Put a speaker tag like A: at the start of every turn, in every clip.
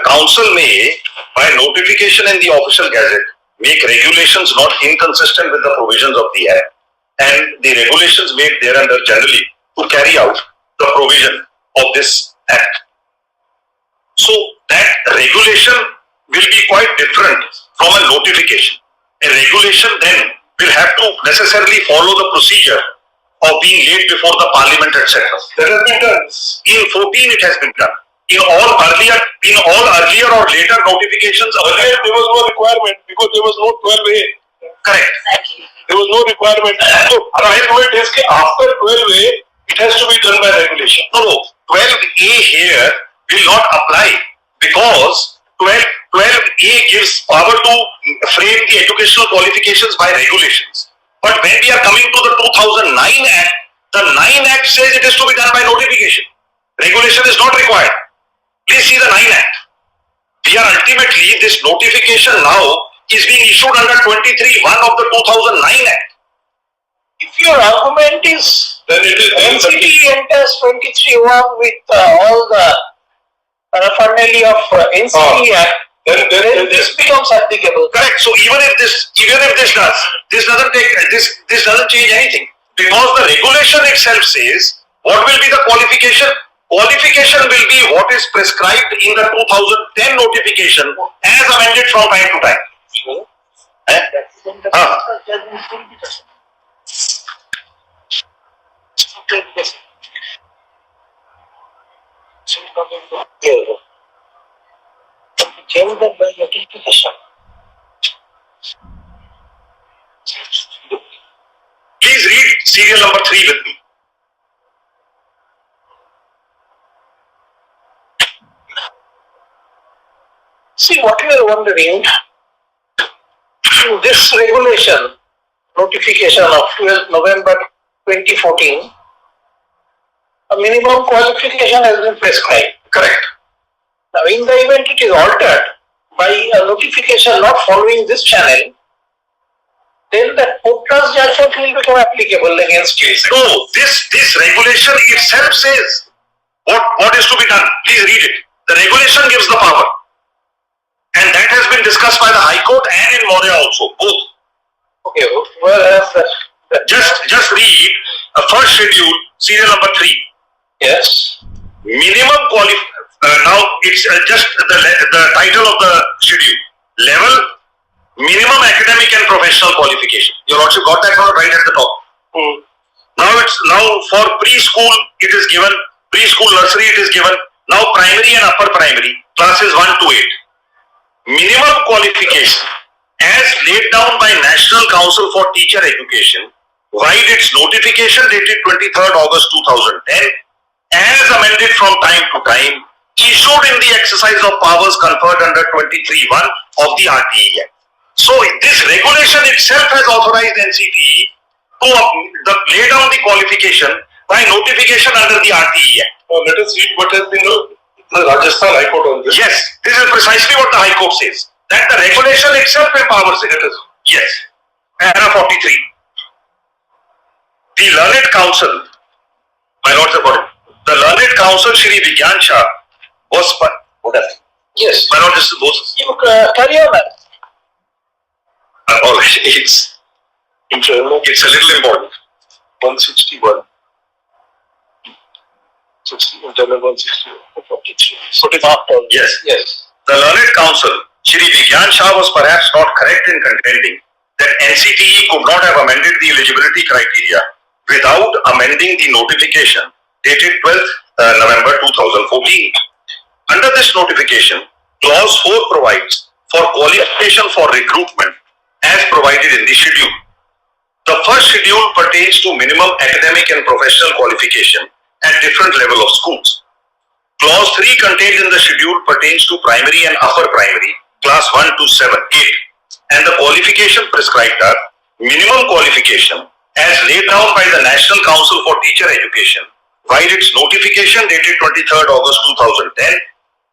A: council may, by notification in the official gazette, make regulations not inconsistent with the provisions of the Act, and the regulations made thereunder generally to carry out the provision of this Act. So that regulation will be quite different from a notification. A regulation then will have to necessarily follow the procedure of being laid before the Parliament, etc.
B: That has been done.
A: In 14 it has been done. In all earlier or later notifications,
B: Earlier there was no requirement because there was no 12A.
A: correct.
B: There was no requirement. So my point is that after 12A, it has to be done by regulation.
A: No, 12A here will not apply because 12A gives power to frame the educational qualifications by regulations. But when we are coming to the 2009 Act, the 9 Act says it is to be done by notification. Regulation is not required. Please see the 9 Act. We are ultimately, this notification now is being issued under 23(1) of the 2009 Act.
C: If your argument is
B: Then it is
C: NCT enters 23(1) with all the paraphernalia of NCT Act, then this becomes applicable.
A: Correct. So even if this doesn't change anything, because the regulation itself says what will be the qualification. Qualification will be what is prescribed in the 2010 notification as amended from time to time.
C: Change that by notification.
A: Please read serial number 3 with me.
C: See, what we are wondering, in this regulation, notification of 12th November 2014, a minimum qualification has been prescribed.
A: Correct.
C: Now, in the event it is altered by a notification not following this channel, then the Potras judgment will become applicable against you.
A: No, this regulation itself says what is to be done. Please read it. The regulation gives the power. And that has been discussed by the High Court and in Maurya also, both.
C: Okay, whereas
A: Just read first schedule, serial number 3.
C: yes,
A: Minimum now it's just the title of the schedule. Level, minimum academic and professional qualification. You also got that one right at the top. Now for preschool it is given, preschool nursery it is given. Now primary and upper primary, classes 1 to 8. Minimum qualification as laid down by National Council for Teacher Education, vide its notification dated 23rd August 2010, as amended from time to time, issued in the exercise of powers conferred under 23(1) of the RTE Act. So this regulation itself has authorized NCTE to lay down the qualification by notification under the RTE Act.
B: Let us read what has been the Rajasthan High Court on this.
A: Yes, this is precisely what the High Court says. That the regulation itself empowers it. Yes. Para 43. The Learned Council, my lords and lords, the Learned Council, Shri Vigyan Shah, was what else?
C: yes.
A: My lord, this is both.
C: You carry on.
A: All right, it's a little important.
B: 161. internal 161. 43.
C: So it is after.
A: Yes.
C: Yes.
A: The Learned Council, Shri Vigyan Shah, was perhaps not correct in contending that NCTE could not have amended the eligibility criteria without amending the notification dated 12th November 2014. Under this notification, Clause 4 provides for qualification for recruitment as provided in the schedule. The first schedule pertains to minimum academic and professional qualification at different level of schools. Clause 3 contained in the schedule pertains to primary and upper primary, class 1 to 8, and the qualification prescribed are minimum qualification as laid down by the National Council for Teacher Education, vide its notification dated 23rd August 2010,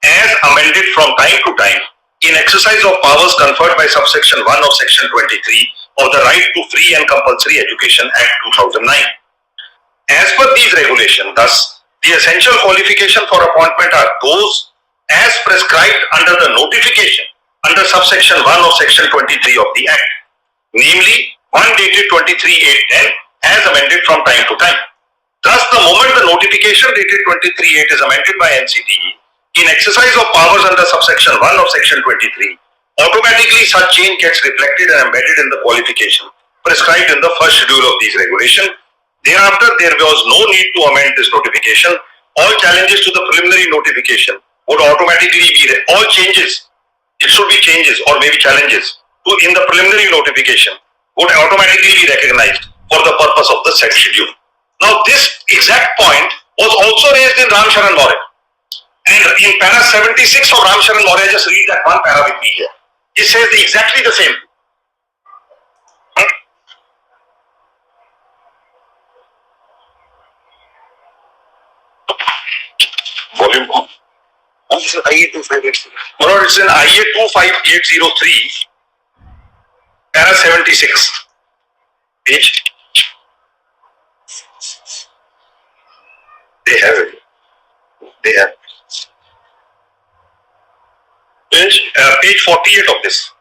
A: as amended from time to time in exercise of powers conferred by subsection 1 of section 23 of the Right to Free and Compulsory Education Act 2009. As per these regulations, thus, the essential qualification for appointment are those as prescribed under the notification under subsection 1 of section 23 of the Act, namely one dated 23/8/10 as amended from time to time. Thus, the moment the notification dated 23/8 is amended by NCTE in exercise of powers under subsection 1 of section 23, automatically such change gets reflected and embedded in the qualification prescribed in the first schedule of these regulations. Thereafter, there was no need to amend this notification. All challenges to the preliminary notification would automatically be all changes. It should be changes or maybe challenges to in the preliminary notification would automatically be recognized for the purpose of the said schedule. Now, this exact point was also raised in Ram Sharan Maurya. And in para 76 of Ram Sharan Maurya, just read that one para with me here. It says exactly the same. Volume 2. This is IA 2583. Well, it's in IA 25803, para 76. Page. They have it. They have. Page 48 of this.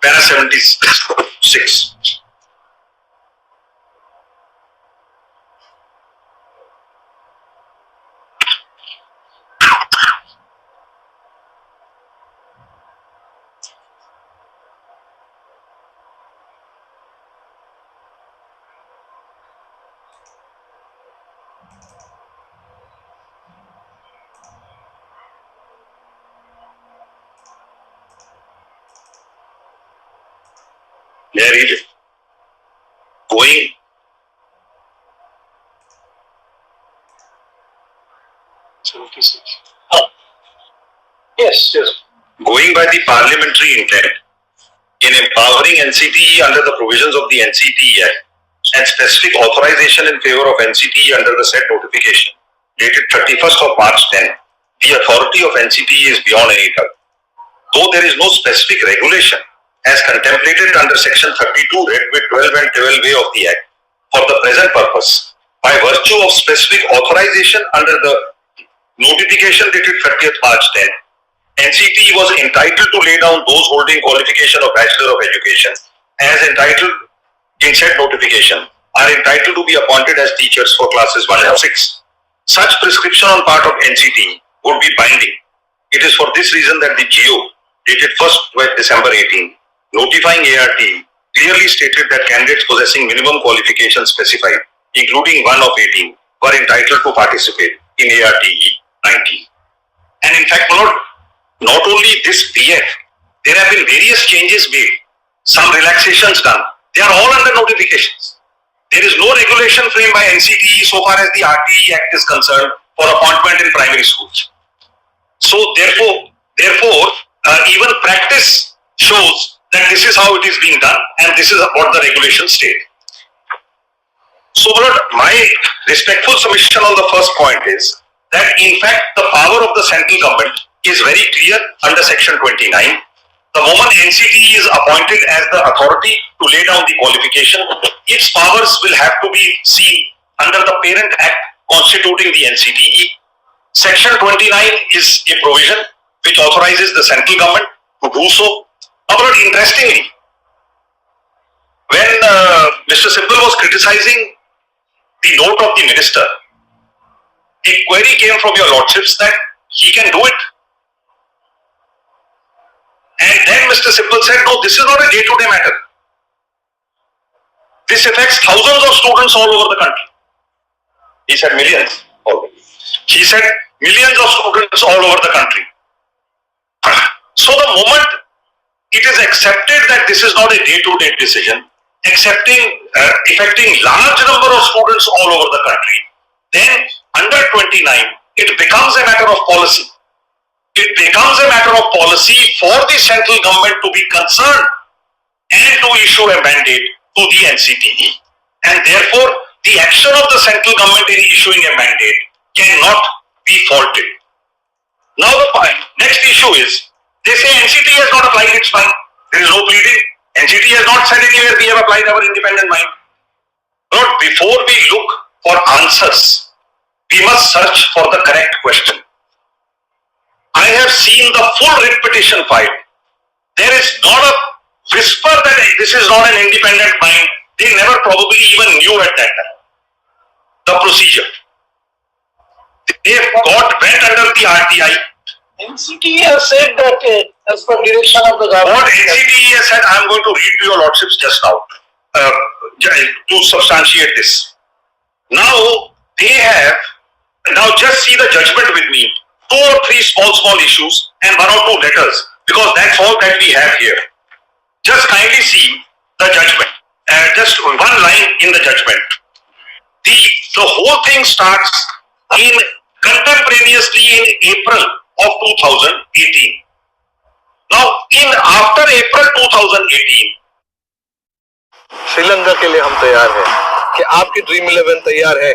A: Para 76. May I read it? Going
C: Yes, yes.
A: Going by the parliamentary intent in empowering NCTE under the provisions of the NCTE Act and specific authorization in favor of NCTE under the said notification dated 31st of March 10, the authority of NCTE is beyond any doubt. Though there is no specific regulation as contemplated under section 32 read with 12 and 12A of the Act for the present purpose, by virtue of specific authorization under the notification dated 30th March 10, NCTE was entitled to lay down those holding qualification of Bachelor of Education as entitled in said notification are entitled to be appointed as teachers for classes 1 and 6. Such prescription on part of NCTE would be binding. It is for this reason that the GO dated 1st December 18 notifying ART clearly stated that candidates possessing minimum qualifications specified, including 1 of 18, were entitled to participate in ARTE 19. And in fact, not only this PF, there have been various changes made, some relaxations done. They are all under notifications. There is no regulation framed by NCTE so far as the RTE Act is concerned for appointment in primary schools. So therefore, even practice shows that this is how it is being done and this is what the regulations state. So my respectful submission on the first point is that in fact the power of the central government is very clear under section 29. The moment NCTE is appointed as the authority to lay down the qualification, its powers will have to be seen under the parent act constituting the NCTE. Section 29 is a provision which authorizes the central government to do so. But interestingly, when Mr. Sibal was criticizing the note of the minister, a query came from your lordships that he can do it. And then Mr. Sibal said, no, this is not a day-to-day matter. This affects thousands of students all over the country. He said millions. He said millions of students all over the country. So the moment it is accepted that this is not a day-to-day decision, affecting large number of students all over the country, then under 29, it becomes a matter of policy. It becomes a matter of policy for the central government to be concerned and to issue a mandate to the NCTE. And therefore, the action of the central government in issuing a mandate cannot be faulted. Now the next issue is, they say NCT has not applied its mind. There is no pleading. NCT has not said anywhere we have applied our independent mind. But before we look for answers, we must search for the correct question. I have seen the full writ petition filed. There is not a whisper that this is not an independent mind. They never probably even knew at that time the procedure. They went under the RTI.
C: NCT has said that as per direction of the government.
A: What NCT has said, I am going to read to your lordships just now to substantiate this. Now they have, now just see the judgment with me. 2 or 3 small issues and 1 or 2 letters, because that's all that we have here. Just kindly see the judgment. Just one line in the judgment. The whole thing starts in contemporaneously in April of 2018. Now, after April 2018,
D: Sri Lanka के लिए हम तैयार हैं कि आपकी dream 11 तैयार है